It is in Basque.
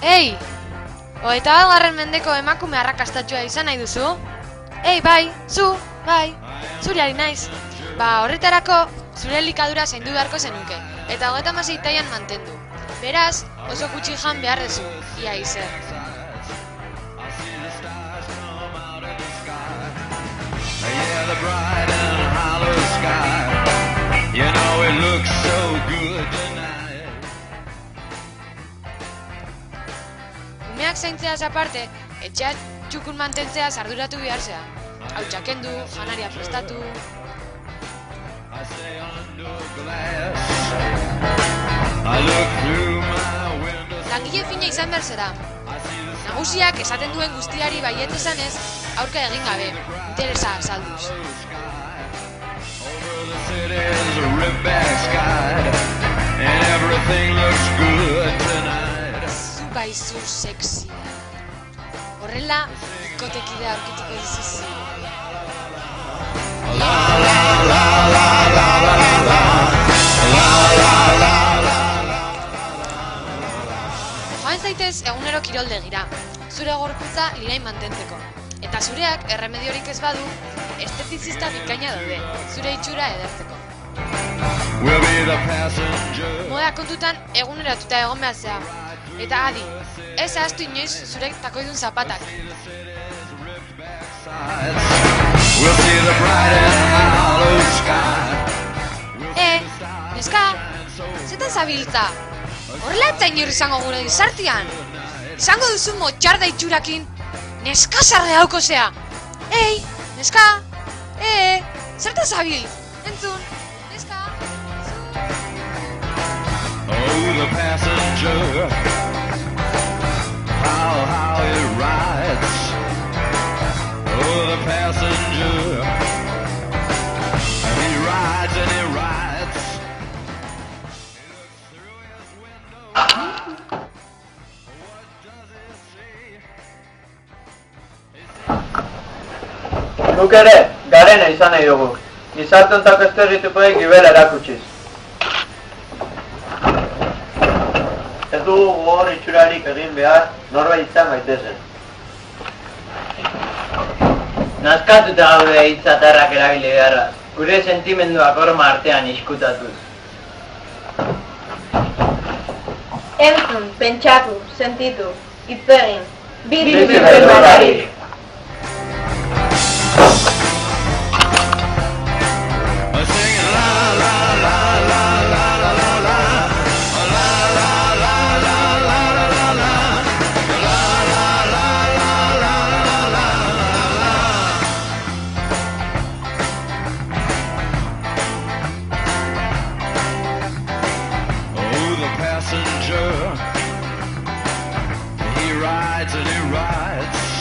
Ei! 21. mendeko emakume arrakastatxoa izan nahi duzu? Ei, bai, bai, zuri ari naiz. Horretarako, zure elikadura zaindu beharko zenuke, eta 36 tailan mantendu. Beraz, oso gutxi jan behar dezu, ia izer. Umeak zaintzeaz aparte, etxea txukun mantentzea arduratu behar zea. Hautsa kendu, janaria prestatu... Langile fina izan behar zera. Nagusiak esaten duen guztiari baiet esanez, aurka egin gabe, interesa azalduz. Zu baizu sexy. Horrela, ikotekidea aurkituko dizuzi. Joan zaitez egunero kiroldegira, zure gorputza lirain mantentzeko. Eta zureak erremediorik ez badu, estetizista bikaina daude, zure itxura edertzeko. Moda kontutan eguneratuta egon behar zea. Eta adi, ez ahaztu inoiz zure takoidun zapatak. Neska, zetan zabiltza? Horrela etzain izango gure gizartian. Izango duzu motxarda itxurakin, neska sarre hauko zea. Ei, neska, zertan zabil? Entzun, neska, Oh, the passenger, how it rides. Oh, the passenger, he rides and he rides. Guk ere, garena izan nahi dugu. Gizarteontzako estereotipoei gibela erakutsiz. Ez dugu gogor itxurarik egin behar, norbait izan gaitezen. Nazkatuta gaude hitzatarrak erabili beharraz, gure sentimenduak horma artean iskutatuz. Entzun, pentsatu, sentitu, hitz egin. Bizi berbarik. He rides and he rides.